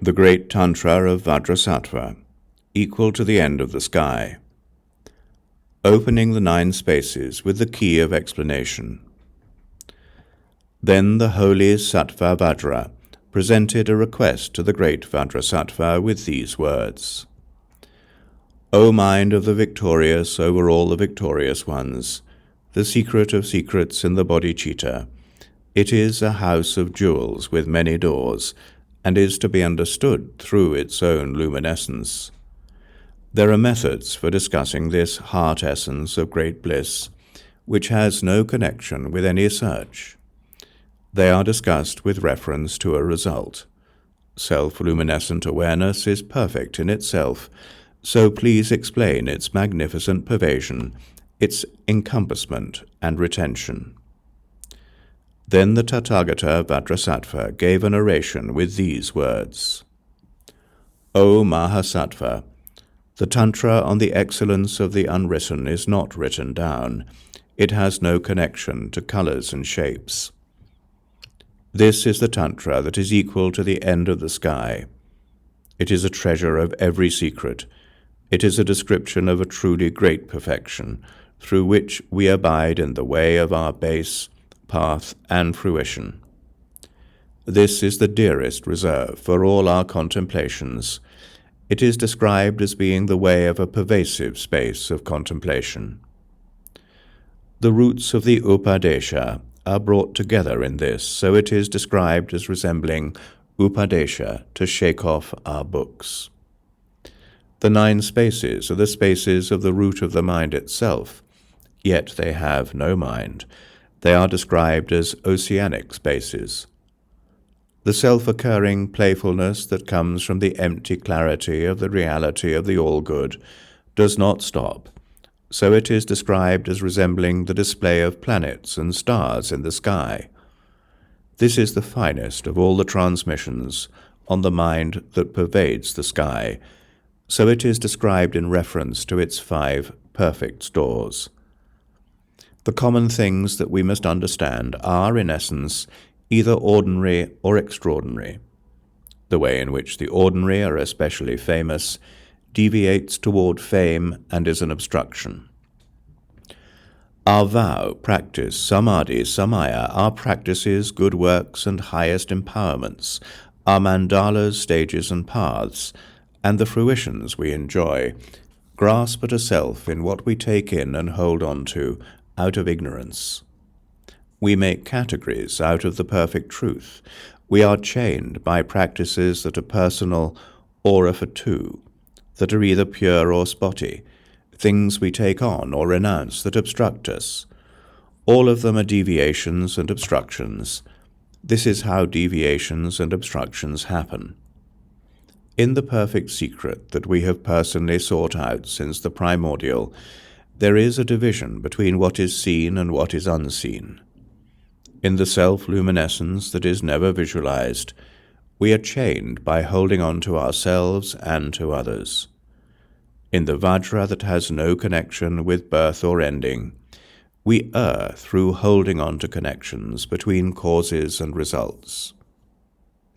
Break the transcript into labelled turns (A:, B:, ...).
A: The Great Tantra of Vajrasattva, equal to the end of the sky. Opening the 9 spaces with the key of explanation. Then the holy Sattva Vajra presented a request to the great Vajrasattva with these words: O mind of the victorious over all the victorious ones, the secret of secrets in the bodhicitta, it is a house of jewels with many doors, and is to be understood through its own luminescence. There are methods for discussing this heart essence of great bliss, which has no connection with any search. They are discussed with reference to a result. Self-luminescent awareness is perfect in itself, so please explain its magnificent pervasion, its encompassment and retention. Then the Tathagata Vajrasattva gave an oration with these words: O Mahasattva, the Tantra on the excellence of the unwritten is not written down. It has no connection to colors and shapes. This is the Tantra that is equal to the end of the sky. It is a treasure of every secret. It is a description of a truly great perfection, through which we abide in the way of our base, path, and fruition. This is the dearest reserve for all our contemplations. It is described as being the way of a pervasive space of contemplation. The roots of the Upadesha are brought together in this, so it is described as resembling Upadesha to shake off our books. The 9 spaces are the spaces of the root of the mind itself, yet they have no mind. They are described as oceanic spaces. The self-occurring playfulness that comes from the empty clarity of the reality of the all-good does not stop, so it is described as resembling the display of planets and stars in the sky. This is the finest of all the transmissions on the mind that pervades the sky, so it is described in reference to its 5 perfect stores. The common things that we must understand are, in essence, either ordinary or extraordinary. The way in which the ordinary are especially famous deviates toward fame and is an obstruction. Our vow, practice, samadhi, samaya, our practices, good works, and highest empowerments, our mandalas, stages, and paths, and the fruitions we enjoy, grasp at a self in what we take in and hold on to, out of ignorance. We make categories out of the perfect truth. We are chained by practices that are personal or are for two, that are either pure or spotty, things we take on or renounce that obstruct us. All of them are deviations and obstructions. This is how deviations and obstructions happen. In the perfect secret that we have personally sought out since the primordial, there is a division between what is seen and what is unseen. In the self-luminescence that is never visualized, we are chained by holding on to ourselves and to others. In the Vajra that has no connection with birth or ending, we err through holding on to connections between causes and results.